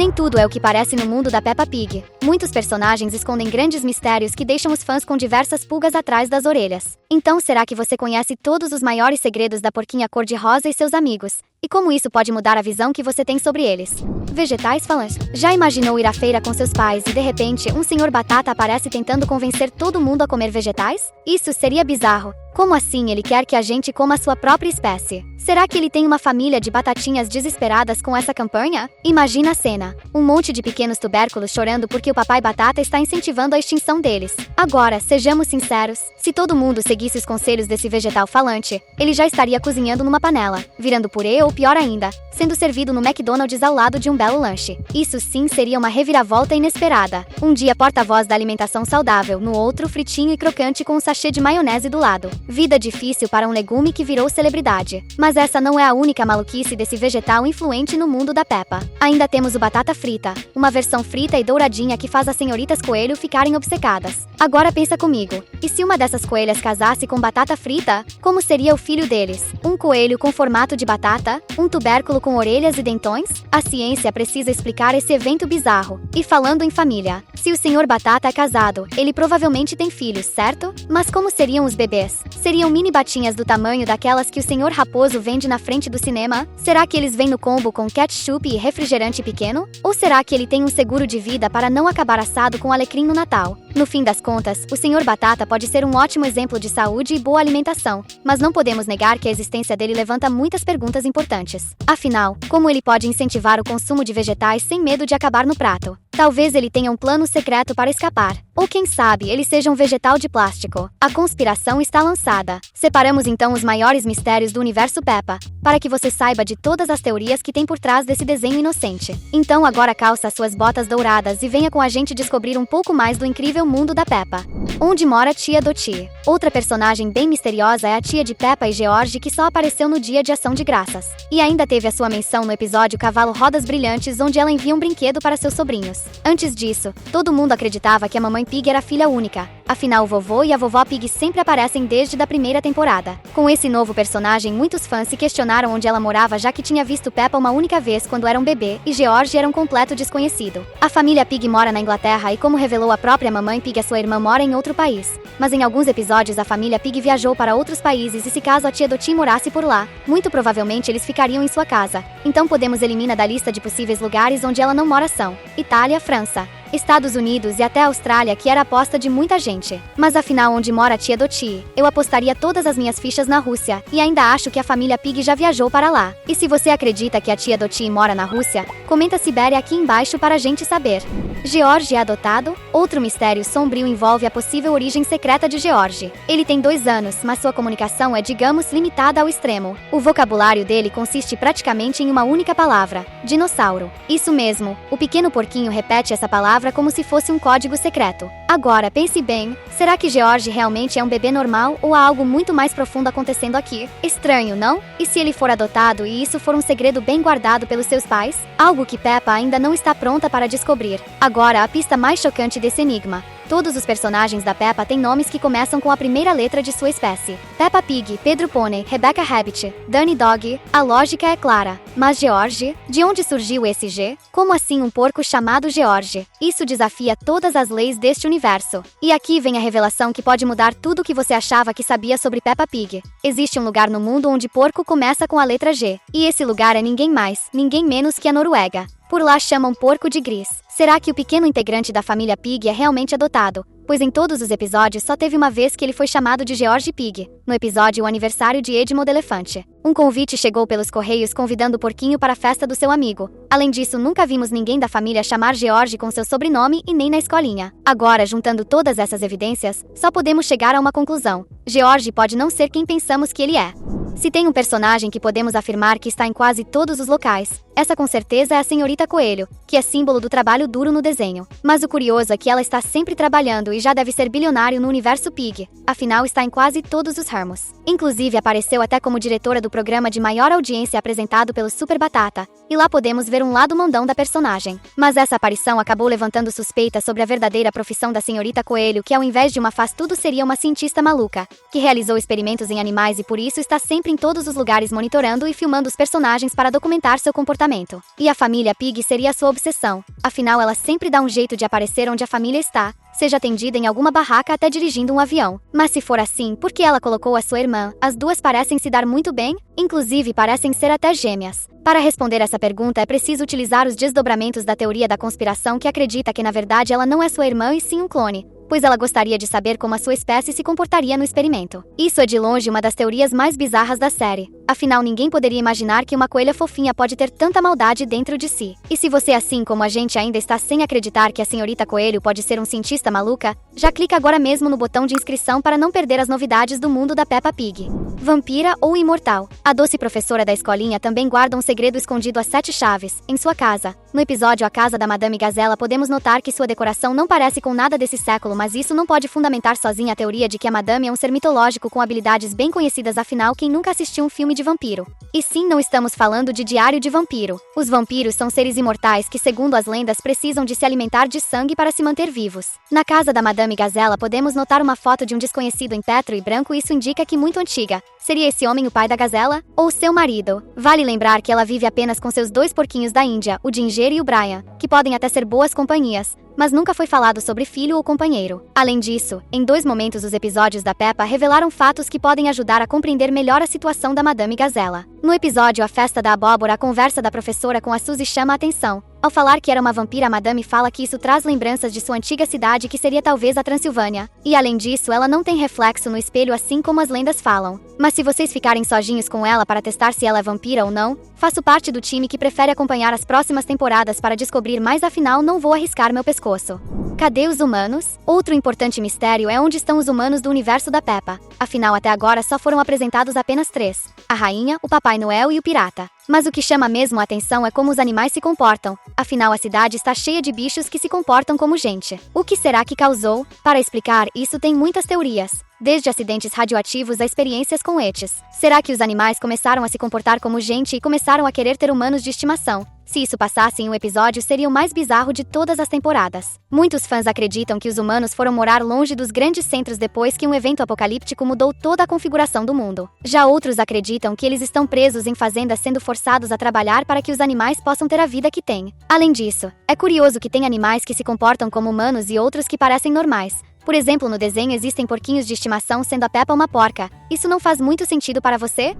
Nem tudo é o que parece no mundo da Peppa Pig. Muitos personagens escondem grandes mistérios que deixam os fãs com diversas pulgas atrás das orelhas. Então será que você conhece todos os maiores segredos da porquinha cor-de-rosa e seus amigos? E como isso pode mudar a visão que você tem sobre eles? Vegetais falantes. Já imaginou ir à feira com seus pais e de repente um senhor batata aparece tentando convencer todo mundo a comer vegetais? Isso seria bizarro. Como assim ele quer que a gente coma a sua própria espécie? Será que ele tem uma família de batatinhas desesperadas com essa campanha? Imagina a cena. Um monte de pequenos tubérculos chorando porque o papai batata está incentivando a extinção deles. Agora, sejamos sinceros, se todo mundo seguisse os conselhos desse vegetal falante, ele já estaria cozinhando numa panela, virando purê ou pior ainda, sendo servido no McDonald's ao lado de um belo lanche. Isso sim seria uma reviravolta inesperada. Um dia porta-voz da alimentação saudável, no outro fritinho e crocante com um sachê de maionese do lado. Vida difícil para um legume que virou celebridade. Mas essa não é a única maluquice desse vegetal influente no mundo da Peppa. Ainda temos o batata frita, uma versão frita e douradinha que faz as senhoritas coelho ficarem obcecadas. Agora pensa comigo, e se uma dessas coelhas casasse com batata frita, como seria o filho deles? Um coelho com formato de batata? Um tubérculo com orelhas e dentões? A ciência precisa explicar esse evento bizarro. E falando em família, se o senhor batata é casado, ele provavelmente tem filhos, certo? Mas como seriam os bebês? Seriam mini batinhas do tamanho daquelas que o senhor raposo vende na frente do cinema? Será que eles vêm no combo com ketchup e refrigerante pequeno? Ou será que ele tem um seguro de vida para não acabar assado com alecrim no Natal? No fim das contas, o senhor batata pode ser um ótimo exemplo de saúde e boa alimentação, mas não podemos negar que a existência dele levanta muitas perguntas importantes. Afinal, como ele pode incentivar o consumo de vegetais sem medo de acabar no prato? Talvez ele tenha um plano secreto para escapar. Ou quem sabe, ele seja um vegetal de plástico. A conspiração está lançada. Separamos então os maiores mistérios do universo Peppa, para que você saiba de todas as teorias que tem por trás desse desenho inocente. Então agora calça suas botas douradas e venha com a gente descobrir um pouco mais do incrível mundo da Peppa. Onde mora a tia Dottie? Outra personagem bem misteriosa é a tia de Peppa e George que só apareceu no Dia de Ação de Graças. E ainda teve a sua menção no episódio Cavalo Rodas Brilhantes, onde ela envia um brinquedo para seus sobrinhos. Antes disso, todo mundo acreditava que a mamãe Pig era filha única. Afinal, o vovô e a vovó Pig sempre aparecem desde a primeira temporada. Com esse novo personagem, muitos fãs se questionaram onde ela morava, já que tinha visto Peppa uma única vez quando era um bebê, e George era um completo desconhecido. A família Pig mora na Inglaterra e, como revelou a própria mamãe Pig, a sua irmã mora em outro país. Mas em alguns episódios a família Pig viajou para outros países e se caso a tia Dottie morasse por lá, muito provavelmente eles ficariam em sua casa. Então podemos eliminar da lista de possíveis lugares onde ela não mora são Itália, França, Estados Unidos e até a Austrália, que era a aposta de muita gente. Mas afinal, onde mora a tia Dottie? Eu apostaria todas as minhas fichas na Rússia, e ainda acho que a família Pig já viajou para lá. E se você acredita que a tia Dottie mora na Rússia, comenta Sibéria aqui embaixo para a gente saber. George é adotado? Outro mistério sombrio envolve a possível origem secreta de George. Ele tem 2 anos, mas sua comunicação é, digamos, limitada ao extremo. O vocabulário dele consiste praticamente em uma única palavra: dinossauro. Isso mesmo, o pequeno porquinho repete essa palavra como se fosse um código secreto. Agora, pense bem, será que George realmente é um bebê normal ou há algo muito mais profundo acontecendo aqui? Estranho, não? E se ele for adotado e isso for um segredo bem guardado pelos seus pais? Algo que Peppa ainda não está pronta para descobrir. Agora, a pista mais chocante desse enigma. Todos os personagens da Peppa têm nomes que começam com a primeira letra de sua espécie. Peppa Pig, Pedro Pônei, Rebecca Rabbit, Danny Dog. A lógica é clara. Mas George? De onde surgiu esse G? Como assim um porco chamado George? Isso desafia todas as leis deste universo. E aqui vem a revelação que pode mudar tudo o que você achava que sabia sobre Peppa Pig. Existe um lugar no mundo onde porco começa com a letra G. E esse lugar é ninguém mais, ninguém menos que a Noruega. Por lá chamam porco de gris. Será que o pequeno integrante da família Pig é realmente adotado? Pois em todos os episódios só teve uma vez que ele foi chamado de George Pig, no episódio O Aniversário de Edmond Elefante. Um convite chegou pelos correios convidando o porquinho para a festa do seu amigo. Além disso, nunca vimos ninguém da família chamar George com seu sobrenome e nem na escolinha. Agora, juntando todas essas evidências, só podemos chegar a uma conclusão. George pode não ser quem pensamos que ele é. Se tem um personagem que podemos afirmar que está em quase todos os locais, essa com certeza é a senhorita Coelho, que é símbolo do trabalho duro no desenho. Mas o curioso é que ela está sempre trabalhando e já deve ser bilionário no universo Pig, afinal está em quase todos os ramos. Inclusive apareceu até como diretora do programa de maior audiência apresentado pelo Super Batata, e lá podemos ver um lado mandão da personagem. Mas essa aparição acabou levantando suspeitas sobre a verdadeira profissão da senhorita Coelho, que ao invés de uma faz-tudo seria uma cientista maluca, que realizou experimentos em animais e por isso está sempre sempre em todos os lugares monitorando e filmando os personagens para documentar seu comportamento. E a família Pig seria sua obsessão. Afinal, ela sempre dá um jeito de aparecer onde a família está, seja atendida em alguma barraca até dirigindo um avião. Mas se for assim, por que ela colocou a sua irmã? As duas parecem se dar muito bem, inclusive parecem ser até gêmeas. Para responder essa pergunta é preciso utilizar os desdobramentos da teoria da conspiração que acredita que na verdade ela não é sua irmã e sim um clone, pois ela gostaria de saber como a sua espécie se comportaria no experimento. Isso é de longe uma das teorias mais bizarras da série. Afinal, ninguém poderia imaginar que uma coelha fofinha pode ter tanta maldade dentro de si. E se você, assim como a gente, ainda está sem acreditar que a senhorita Coelho pode ser um cientista maluca, já clica agora mesmo no botão de inscrição para não perder as novidades do mundo da Peppa Pig. Vampira ou imortal? A doce professora da escolinha também guarda um segredo escondido a 7 chaves, em sua casa. No episódio A Casa da Madame Gazella podemos notar que sua decoração não parece com nada desse século, mas isso não pode fundamentar sozinha a teoria de que a Madame é um ser mitológico com habilidades bem conhecidas, afinal quem nunca assistiu um filme de vampiro? E sim, não estamos falando de Diário de Vampiro. Os vampiros são seres imortais que, segundo as lendas, precisam de se alimentar de sangue para se manter vivos. Na casa da Madame Gazella podemos notar uma foto de um desconhecido em petro e branco, e isso indica que muito antiga. Seria esse homem o pai da Gazella? Ou seu marido? Vale lembrar que ela vive apenas com seus 2 porquinhos da Índia, o Ginger e o Brian, que podem até ser boas companhias, mas nunca foi falado sobre filho ou companheiro. Além disso, em 2 momentos os episódios da Peppa revelaram fatos que podem ajudar a compreender melhor a situação da Madame Gazella. No episódio A Festa da Abóbora, a conversa da professora com a Suzy chama a atenção. Ao falar que era uma vampira, a Madame fala que isso traz lembranças de sua antiga cidade, que seria talvez a Transilvânia. E além disso, ela não tem reflexo no espelho, assim como as lendas falam. Mas se vocês ficarem sozinhos com ela para testar se ela é vampira ou não, faço parte do time que prefere acompanhar as próximas temporadas para descobrir mais, afinal não vou arriscar meu pescoço. Cadê os humanos? Outro importante mistério é onde estão os humanos do universo da Peppa. Afinal, até agora só foram apresentados apenas 3. A rainha, o Papai Noel e o pirata. Mas o que chama mesmo a atenção é como os animais se comportam. Afinal, a cidade está cheia de bichos que se comportam como gente. O que será que causou? Para explicar isso, tem muitas teorias. Desde acidentes radioativos a experiências com ETs. Será que os animais começaram a se comportar como gente e começaram a querer ter humanos de estimação? Se isso passasse em um episódio, seria o mais bizarro de todas as temporadas. Muitos fãs acreditam que os humanos foram morar longe dos grandes centros depois que um evento apocalíptico mudou toda a configuração do mundo. Já outros acreditam que eles estão presos em fazendas, sendo forçados a trabalhar para que os animais possam ter a vida que têm. Além disso, é curioso que tem animais que se comportam como humanos e outros que parecem normais. Por exemplo, no desenho existem porquinhos de estimação, sendo a Peppa uma porca. Isso não faz muito sentido para você?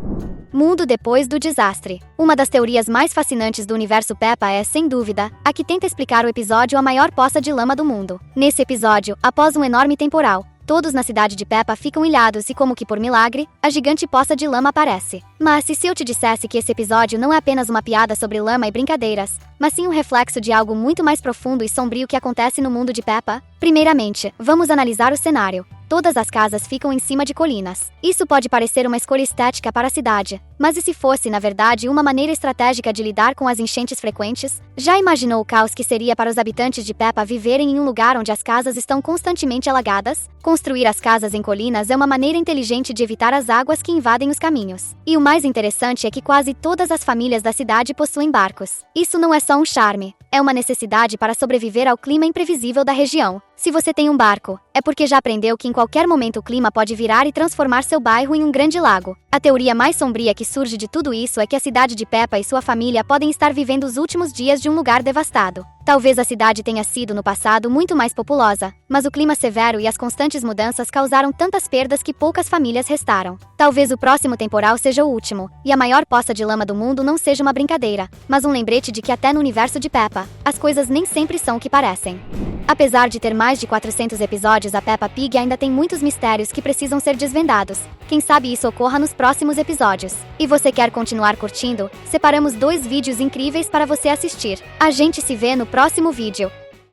Mundo depois do desastre. Uma das teorias mais fascinantes do universo Peppa é, sem dúvida, a que tenta explicar o episódio A Maior Poça de Lama do Mundo. Nesse episódio, após um enorme temporal, todos na cidade de Peppa ficam ilhados e, como que por milagre, a gigante poça de lama aparece. Mas e se eu te dissesse que esse episódio não é apenas uma piada sobre lama e brincadeiras, mas sim um reflexo de algo muito mais profundo e sombrio que acontece no mundo de Peppa? Primeiramente, vamos analisar o cenário. Todas as casas ficam em cima de colinas. Isso pode parecer uma escolha estética para a cidade, mas e se fosse, na verdade, uma maneira estratégica de lidar com as enchentes frequentes? Já imaginou o caos que seria para os habitantes de Peppa viverem em um lugar onde as casas estão constantemente alagadas? Construir as casas em colinas é uma maneira inteligente de evitar as águas que invadem os caminhos. E o mais interessante é que quase todas as famílias da cidade possuem barcos. Isso não é só um charme, é uma necessidade para sobreviver ao clima imprevisível da região. Se você tem um barco, é porque já aprendeu que em qualquer momento o clima pode virar e transformar seu bairro em um grande lago. A teoria mais sombria que surge de tudo isso é que a cidade de Peppa e sua família podem estar vivendo os últimos dias de um lugar devastado. Talvez a cidade tenha sido no passado muito mais populosa, mas o clima severo e as constantes mudanças causaram tantas perdas que poucas famílias restaram. Talvez o próximo temporal seja o último, e a maior poça de lama do mundo não seja uma brincadeira, mas um lembrete de que até no universo de Peppa, as coisas nem sempre são o que parecem. Apesar de ter mais de 400 episódios, a Peppa Pig ainda tem muitos mistérios que precisam ser desvendados. Quem sabe isso ocorra nos próximos episódios. E você quer continuar curtindo? Separamos 2 vídeos incríveis para você assistir. A gente se vê no próximo vídeo.